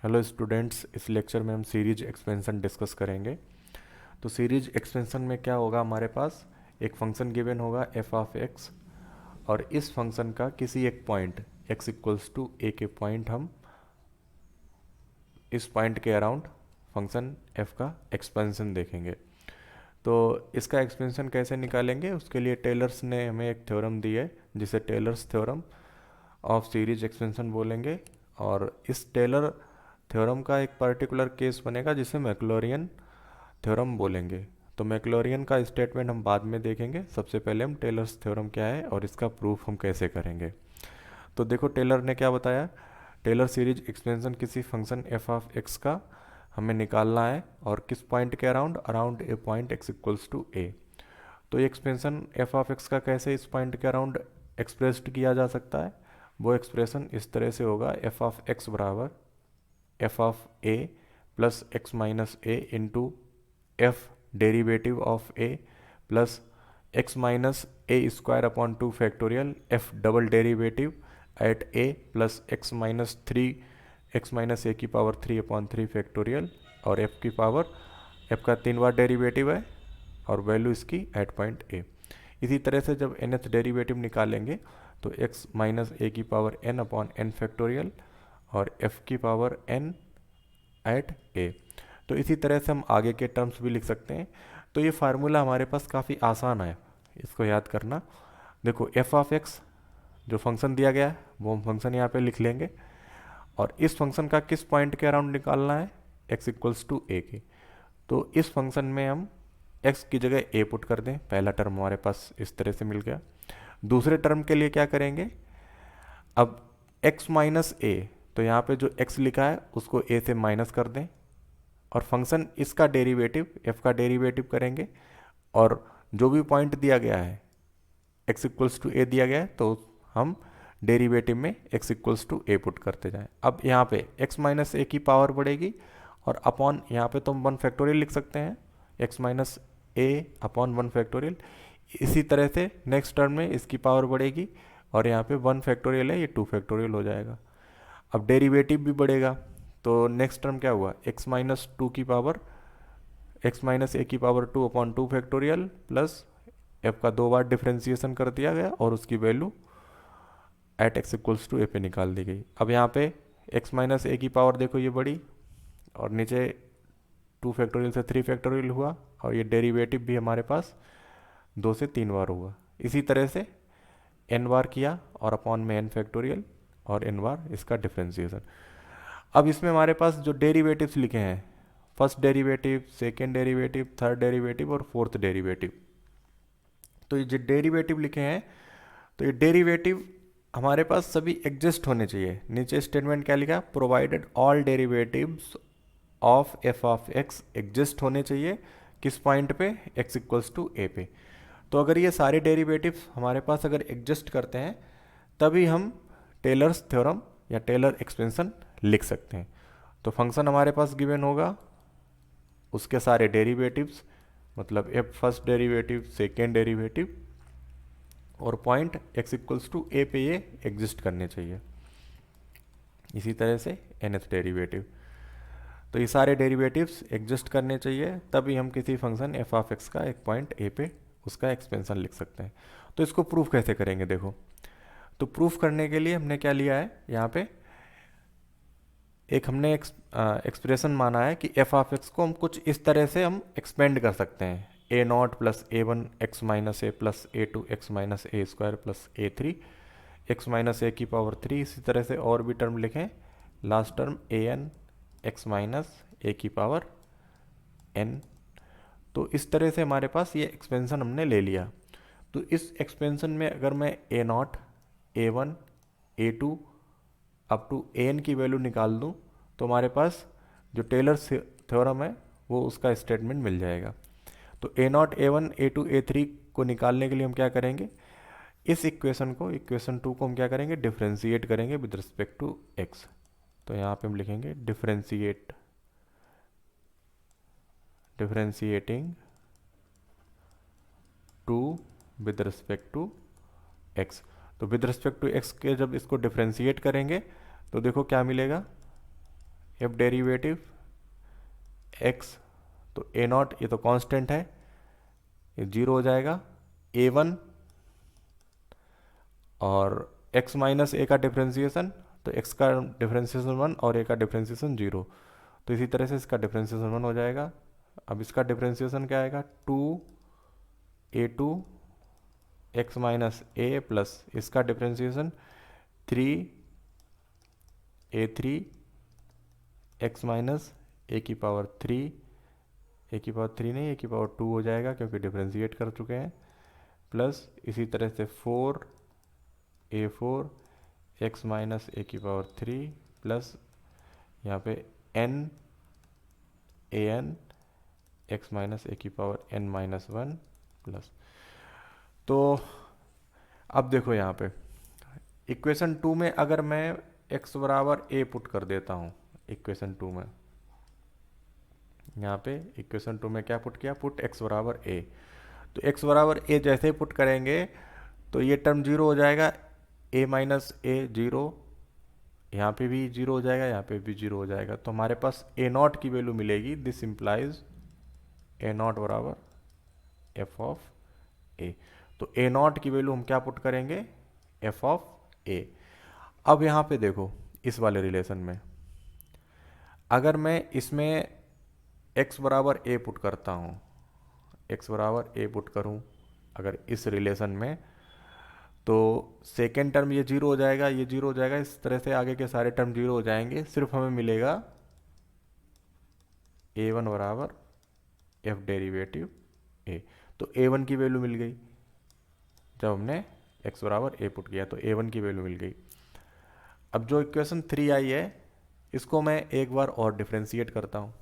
Hello students, इस lecture में हम सीरीज एक्सपेंशन डिस्कस करेंगे। तो सीरीज एक्सपेंशन में क्या होगा, हमारे पास एक फंक्शन गिवन होगा एफ ऑफ एक्स, और इस फंक्शन का किसी एक पॉइंट x इक्वल्स टू ए के पॉइंट हम इस पॉइंट के अराउंड फंक्शन f का एक्सपेंशन देखेंगे। तो इसका एक्सपेंशन कैसे निकालेंगे, उसके लिए टेलर्स ने हमें एक थ्योरम दी है जिसे Taylor's theorem of series expansion बोलेंगे। और इस टेलर थ्योरम का एक पर्टिकुलर केस बनेगा जिसे मैक्लॉरियन थ्योरम बोलेंगे। तो मैक्लॉरियन का स्टेटमेंट हम बाद में देखेंगे, सबसे पहले हम टेलर्स थ्योरम क्या है और इसका प्रूफ हम कैसे करेंगे। तो देखो टेलर ने क्या बताया, टेलर सीरीज एक्सपेंशन किसी फंक्शन एफ ऑफ एक्स का हमें निकालना है और किस पॉइंट के around, around a point x equals to a. तो ये एक्सपेंशन एफ ऑफ एक्स का कैसे इस पॉइंट के अराउंड एक्सप्रेस्ड किया जा सकता है, वो एक्सप्रेशन इस तरह से होगा, एफ ऑफ एक्स बराबर f of a plus x minus a into f derivative of a plus x minus a square upon two factorial f double derivative at a plus x minus three x minus a की power three upon three factorial और f की power f का 3 बार derivative है और value इसकी eight point A. इसी तरह से जब nth डेरिवेटिव निकालेंगे तो x माइनस ए की power n upon n factorial और f की पावर n एट a। तो इसी तरह से हम आगे के टर्म्स भी लिख सकते हैं। तो ये फार्मूला हमारे पास काफ़ी आसान है, इसको याद करना। देखो f ऑफ x जो फंक्शन दिया गया है वो हम फंक्शन यहाँ पे लिख लेंगे, और इस फंक्शन का किस पॉइंट के अराउंड निकालना है, x इक्वल्स टू ए के। तो इस फंक्शन में हम x की जगह a पुट कर दें, पहला टर्म हमारे पास इस तरह से मिल गया। दूसरे टर्म के लिए क्या करेंगे, अब x माइनस ए, तो यहाँ पे जो x लिखा है उसको a से माइनस कर दें और फंक्शन इसका डेरिवेटिव f का डेरिवेटिव करेंगे, और जो भी पॉइंट दिया गया है x इक्वल्स टू ए दिया गया है तो हम डेरिवेटिव में x equals to a put करते जाएं। अब यहाँ पे x माइनस ए की पावर बढ़ेगी और अपॉन यहाँ पे तो हम वन फैक्टोरियल लिख सकते हैं, x माइनस ए अपॉन वन फैक्टोरियल। इसी तरह से नेक्स्ट टर्म में इसकी पावर बढ़ेगी और यहाँ पे वन फैक्टोरियल है, ये टू फैक्टोरियल हो जाएगा। अब डेरिवेटिव भी बढ़ेगा तो नेक्स्ट टर्म क्या हुआ, x माइनस टू की पावर x माइनस ए की power two upon two factorial plus f का 2 बार डिफ्रेंसिएशन कर दिया गया और उसकी value at x equals to a पे निकाल दी गई। अब यहाँ पे x माइनस ए की पावर देखो ये बढ़ी और नीचे टू फैक्टोरियल से थ्री फैक्टोरियल हुआ और ये डेरिवेटिव भी हमारे पास 2 से 3 बार हुआ। इसी तरह से n बार किया और अपॉन में n फैक्टोरियल और n बार इसका डिफ्रेंसिएशन। अब इसमें हमारे पास जो डेरिवेटिव्स लिखे हैं, first derivative, second derivative, third derivative और फोर्थ डेरिवेटिव, तो ये जो डेरिवेटिव लिखे हैं तो ये डेरिवेटिव हमारे पास सभी एग्जिस्ट होने चाहिए। नीचे स्टेटमेंट क्या लिखा, provided all derivatives of F of x exist होने चाहिए किस पॉइंट पे, x इक्वल्स टू ए पे। तो अगर ये सारे डेरिवेटिव्स हमारे पास अगर एग्जिस्ट करते हैं तभी हम टेलर्स थ्योरम या टेलर एक्सपेंशन लिख सकते हैं। तो फंक्शन हमारे पास गिवन होगा, उसके सारे डेरिवेटिव्स मतलब F first derivative, second derivative और point x equals to a पे ये एग्जिस्ट करने चाहिए। इसी तरह से nth डेरिवेटिव, तो ये सारे डेरिवेटिव्स एग्जिस्ट करने चाहिए तभी हम किसी फंक्शन एफ ऑफ एक्स का एक पॉइंट ए पे उसका एक्सपेंशन लिख सकते हैं। तो इसको प्रूफ कैसे करेंगे, देखो। तो प्रूफ करने के लिए हमने क्या लिया है, यहाँ पे एक हमने एक्सप्रेशन माना है कि एफ ऑफ एक्स को हम कुछ इस तरह से हम एक्सपेंड कर सकते हैं, a not plus a one x minus a plus a two x minus a square plus a three x minus a की पावर थ्री। इसी तरह से और भी टर्म लिखें, last term A n x minus a की power N. तो इस तरह से हमारे पास ये एक्सपेंशन हमने ले लिया। तो इस एक्सपेंशन में अगर मैं a not, a one, a two up to a n की वैल्यू निकाल दूं तो हमारे पास जो टेलर थ्योरम है वो उसका स्टेटमेंट मिल जाएगा। तो a not, a one, a two, a three को निकालने के लिए हम क्या करेंगे, इस इक्वेशन को, इक्वेशन टू को हम क्या करेंगे, डिफ्रेंशिएट करेंगे विद रिस्पेक्ट टू एक्स। तो यहाँ पे हम लिखेंगे differentiating to with respect to x. तो विद रिस्पेक्ट टू एक्स के जब इसको डिफ्रेंशिएट करेंगे तो देखो क्या मिलेगा, एफ डेरिवेटिव एक्स, तो ए नॉट ये तो कांस्टेंट है, ये जीरो हो जाएगा। ए वन और एक्स माइनस ए का डिफ्रेंसिएशन, तो एक्स का डिफ्रेंसिएशन वन और ए का डिफ्रेंसिएशन जीरो, तो इसी तरह से इसका डिफ्रेंसिएशन वन हो जाएगा। अब इसका डिफ्रेंसिएशन क्या आएगा, two a two x minus a plus इसका differentiation three a three x minus a की पावर थ्री, ए की पावर थ्री नहीं, ए की पावर टू हो जाएगा क्योंकि डिफ्रेंशिएट कर चुके हैं, प्लस इसी तरह से four a four x minus a की पावर थ्री प्लस यहाँ पे n a n x minus a की power n minus one plus. तो अब देखो यहाँ पे इक्वेशन टू में अगर मैं x बराबर a पुट कर देता हूँ, इक्वेशन टू में यहाँ पे इक्वेशन टू में क्या पुट किया, पुट x बराबर a, तो x बराबर a जैसे ही पुट करेंगे तो ये टर्म जीरो हो जाएगा, a माइनस ए जीरो, यहाँ पे भी जीरो हो जाएगा, यहाँ पे भी जीरो हो जाएगा, तो हमारे पास a नॉट की वैल्यू मिलेगी। दिस इम्प्लाइज a नॉट बराबर f ऑफ a, तो a नॉट की वैल्यू हम क्या पुट करेंगे, f ऑफ a। अब यहाँ पे देखो इस वाले रिलेशन में अगर मैं इसमें x बराबर a पुट करता हूँ, x बराबर a पुट करूँ अगर इस रिलेशन में, तो सेकेंड टर्म ये जीरो हो जाएगा, ये जीरो हो जाएगा, इस तरह से आगे के सारे टर्म जीरो हो जाएंगे, सिर्फ हमें मिलेगा a1 बराबर f डेरिवेटिव a, तो a1 की वैल्यू मिल गई जब हमने x बराबर a पुट किया, तो a1 की वैल्यू मिल गई। अब जो इक्वेशन थ्री आई है इसको मैं एक बार और डिफ्रेंशिएट करता हूँ,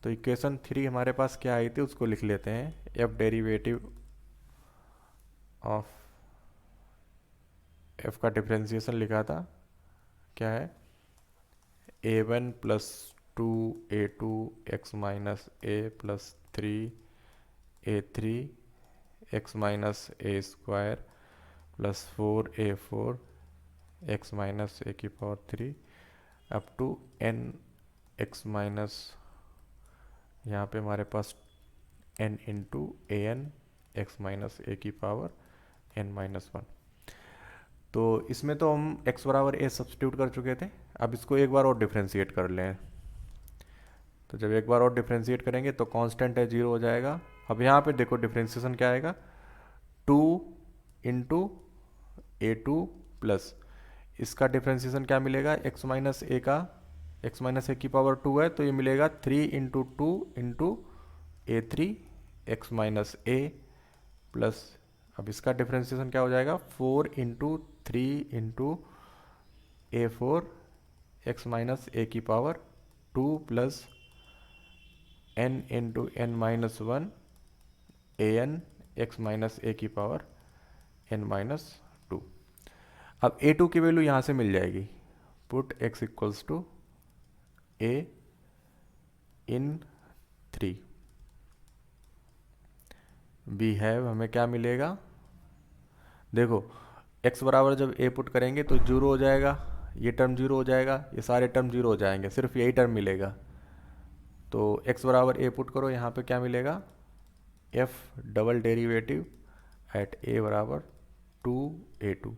तो इक्वेशन थ्री हमारे पास क्या आई थी उसको लिख लेते हैं, एफ डेरिवेटिव ऑफ एफ का डिफ्रेंशिएशन लिखा था क्या है, a one plus two a two x minus a plus three a three x minus a square plus four a four x minus a की power three up to n x minus, यहाँ पे हमारे पास n into a n x minus a की power n minus one. तो इसमें तो हम x बराबर a सब्स्टिट्यूट कर चुके थे, अब इसको एक बार और डिफ्रेंशिएट कर लें, तो जब एक बार और डिफ्रेंशिएट करेंगे तो कांस्टेंट है जीरो हो जाएगा। अब यहाँ पे देखो डिफ्रेंशिएशन क्या आएगा, to into A two plus इसका डिफ्रेंशिएशन क्या मिलेगा, x माइनस ए का, x माइनस ए की पावर टू है तो ये मिलेगा three into two into a three x minus a plus, अब इसका डिफ्रेंशिएशन क्या हो जाएगा, four into three into a four x minus a की power two plus n into n minus one a n x minus a की power n minus to. अब ए to की value यहाँ से मिल जाएगी, put x equals to a in three, we have, हमें क्या मिलेगा, देखो x बराबर जब a पुट करेंगे तो जीरो हो जाएगा, ये टर्म जीरो हो जाएगा, ये सारे टर्म जीरो हो जाएंगे, सिर्फ यही टर्म मिलेगा। तो x बराबर a पुट करो, यहाँ पे क्या मिलेगा, f double derivative at a बराबर टू ए टू,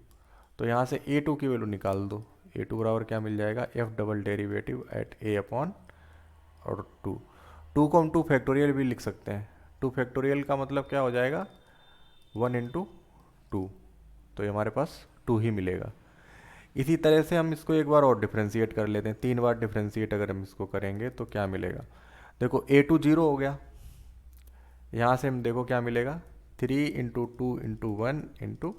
तो यहाँ से a टू की वैल्यू निकाल दो, a टू बराबर क्या मिल जाएगा, f double derivative at a upon और टू, टू को हम टू फैक्टोरियल भी लिख सकते हैं, टू फैक्टोरियल का मतलब क्या हो जाएगा, वन इंटू टू, तो ये हमारे पास टू ही मिलेगा। इसी तरह से हम इसको एक बार और डिफ्रेंशिएट कर लेते हैं, तीन बार डिफ्रेंशिएट अगर हम इसको करेंगे तो क्या मिलेगा, देखो ए टू जीरो हो गया, यहाँ से हम देखो क्या मिलेगा, three into two into one into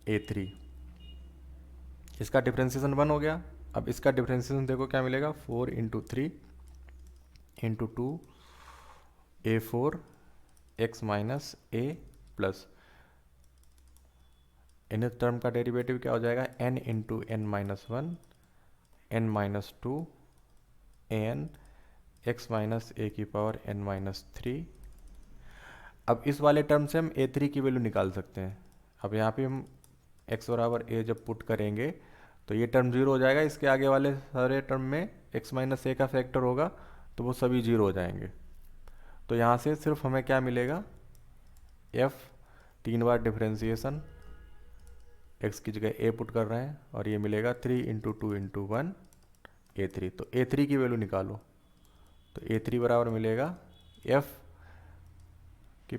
a three, इसका डिफ्रेंशिएशन वन हो गया। अब इसका डिफ्रेंशिएशन देखो क्या मिलेगा, four into three into two a four x minus a plus इन टर्म का डेरिवेटिव क्या हो जाएगा, n into n minus one n minus two n x minus a की पावर एन माइनस थ्री। अब इस वाले टर्म से हम a3 की वैल्यू निकाल सकते हैं। अब यहाँ पे हम x बराबर a जब पुट करेंगे तो ये टर्म जीरो हो जाएगा, इसके आगे वाले सारे टर्म में x माइनस ए का फैक्टर होगा तो वो सभी जीरो हो जाएंगे। तो यहाँ से सिर्फ हमें क्या मिलेगा, f 3 बार डिफ्रेंसिएशन, x की जगह a पुट कर रहे हैं, और ये मिलेगा 3 इंटू 2 इंटू 1 a3। तो a3 की वैल्यू निकालो, तो a3 बराबर मिलेगा f की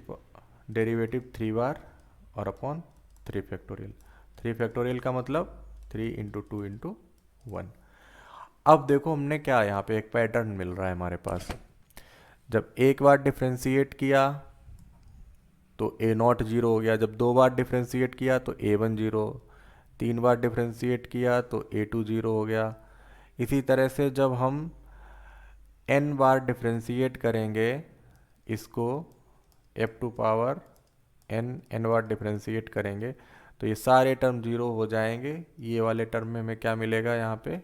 डेरिवेटिव 3 बार और अपॉन 3 फैक्टोरियल। 3 फैक्टोरियल का मतलब 3 इंटू 2 इंटू 1। अब देखो हमने क्या, यहाँ पे एक पैटर्न मिल रहा है हमारे पास। जब एक बार डिफ्रेंशिएट किया तो ए नॉट जीरो हो गया, जब दो बार डिफ्रेंशिएट किया तो ए वन जीरो, 3 बार डिफ्रेंशिएट किया तो ए टू जीरो हो गया। इसी तरह से जब हम n बार डिफ्रेंशिएट करेंगे इसको f टू पावर n बार डिफ्रेंशिएट करेंगे तो ये सारे टर्म जीरो हो जाएंगे। ये वाले टर्म में हमें क्या मिलेगा, यहाँ पे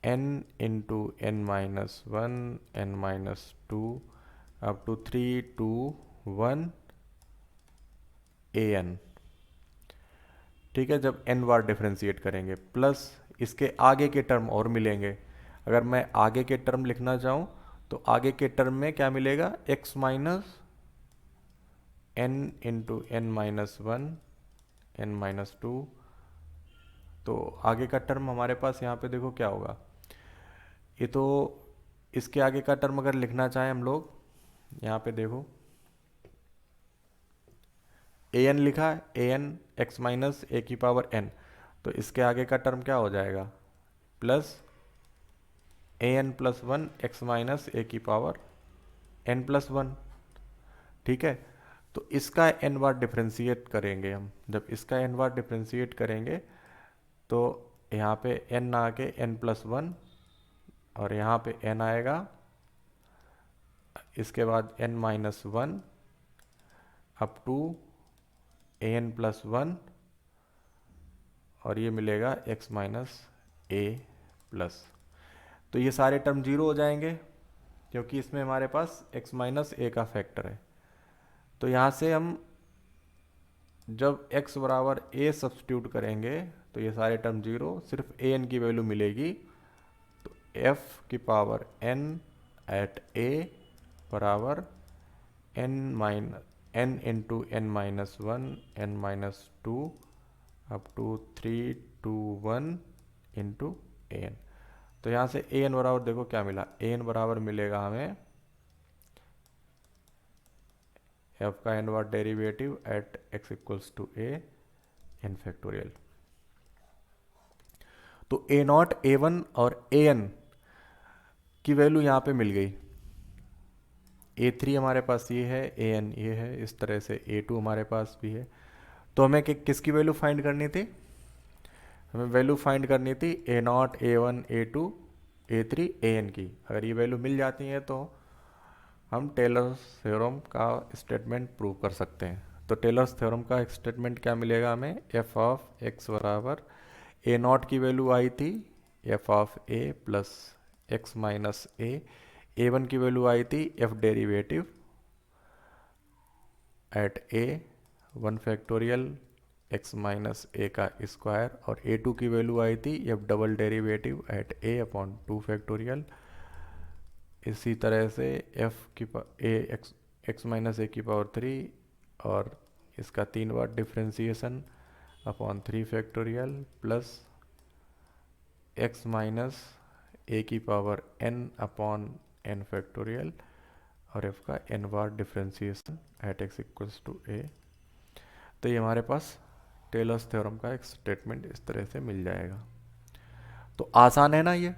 n into n minus one, n minus two, up to 3 2 1 an। ठीक है, जब n बार डिफ्रेंशिएट करेंगे, प्लस इसके आगे के टर्म और मिलेंगे। अगर मैं आगे के टर्म लिखना चाहूँ तो आगे के टर्म में क्या मिलेगा, x minus n into n minus one, n minus to. तो आगे का टर्म हमारे पास यहाँ पे देखो क्या होगा, ये तो इसके आगे का टर्म अगर लिखना चाहें हम लोग, यहाँ पे देखो an लिखा है, an x माइनस ए की पावर n, तो इसके आगे का टर्म क्या हो जाएगा, plus an plus one x minus a की पावर n प्लस वन। ठीक है, तो इसका n बार डिफ्रेंशिएट करेंगे हम, जब इसका n बार डिफ्रेंशिएट करेंगे तो यहाँ पे n आके n प्लस वन, और यहाँ पे n आएगा, इसके बाद n minus one up to an plus one, और ये मिलेगा x माइनस ए प्लस। तो ये सारे टर्म जीरो हो जाएंगे क्योंकि इसमें हमारे पास x माइनस ए का फैक्टर है। तो यहाँ से हम जब x बराबर a सब्स्टिट्यूट करेंगे तो ये सारे टर्म जीरो, सिर्फ an की वैल्यू मिलेगी। तो f की पावर n एट a बराबर n into n minus one, n minus two, up to 3 2 1 into an। तो यहाँ से an बराबर देखो क्या मिला, an बराबर मिलेगा हमें f का n बार derivative at x equals to a n factorial. तो a नॉट a1 और an की वैल्यू यहाँ पे मिल गई। a3 हमारे पास ये है, an ये है, इस तरह से a2 हमारे पास भी है। तो हमें किसकी वैल्यू फाइंड करनी थी, हमें वैल्यू फाइंड करनी थी a naught a1 a2 a3 an की। अगर ये वैल्यू मिल जाती है तो हम टेलर्स थ्योरम का स्टेटमेंट प्रूव कर सकते हैं। तो टेलर्स थ्योरम का स्टेटमेंट क्या मिलेगा हमें, f ऑफ x बराबर a नॉट की वैल्यू आई थी f of a plus x minus a one की वैल्यू आई थी f derivative at a one factorial x minus a का स्क्वायर, और a2 की वैल्यू आई थी f double derivative at a upon two factorial. इसी तरह से f की एक्स माइनस ए की पावर 3 और इसका 3 बार differentiation upon 3 factorial plus x minus a की power n upon n factorial और f का n बार differentiation at x equals to a। तो ये हमारे पास टेलर्स थ्योरम का एक स्टेटमेंट इस तरह से मिल जाएगा। तो आसान है ना ये।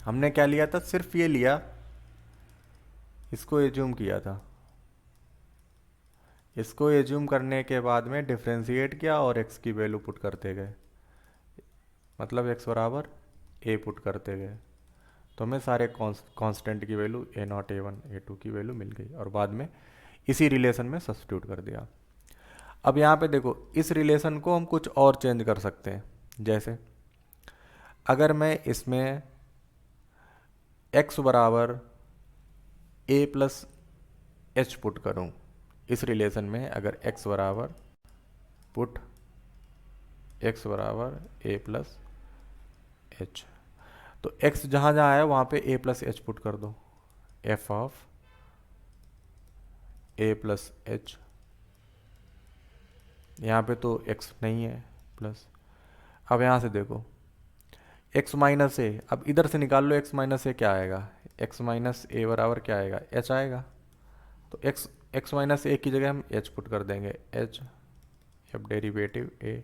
हमने क्या लिया था, सिर्फ ये लिया, इसको एज्यूम किया था, इसको एज्यूम करने के बाद में डिफ्रेंशिएट किया और x की वैल्यू पुट करते गए, मतलब x बराबर a पुट करते गए, तो हमें सारे कांस्टेंट की value a naught a1 a2 की वैल्यू मिल गई और बाद में इसी रिलेशन में सब्स्टिट्यूट कर दिया। अब यहाँ पे देखो, इस रिलेशन को हम कुछ और चेंज कर सकते हैं। जैसे अगर मैं इसमें x बराबर a प्लस एच पुट करूँ, इस रिलेशन में अगर x बराबर पुट एक्स बराबर ए प्लस एच। तो एक्स जहाँ जहाँ आया वहाँ पे ए प्लस एच पुट कर दो, F of a plus H. यहाँ पे तो एक्स नहीं है प्लस। अब यहाँ से देखो एक्स माइनस ए, अब इधर से निकाल लो एक्स माइनस ए क्या आएगा, एक्स माइनस ए बराबर क्या आएगा, एच आएगा। तो एक्स माइनस ए की जगह हम एच पुट कर देंगे, h f derivative a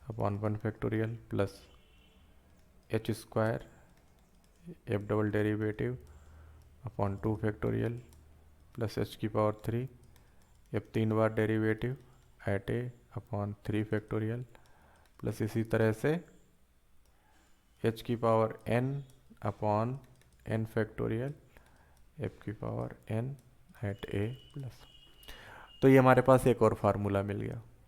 upon 1 factorial plus h square f double derivative upon 2 factorial plus h की पावर 3 एफ 3 बार derivative at a upon 3 factorial plus इसी तरह से एच की power n upon n factorial f की power n at a plus. तो ये हमारे पास एक और फार्मूला मिल गया।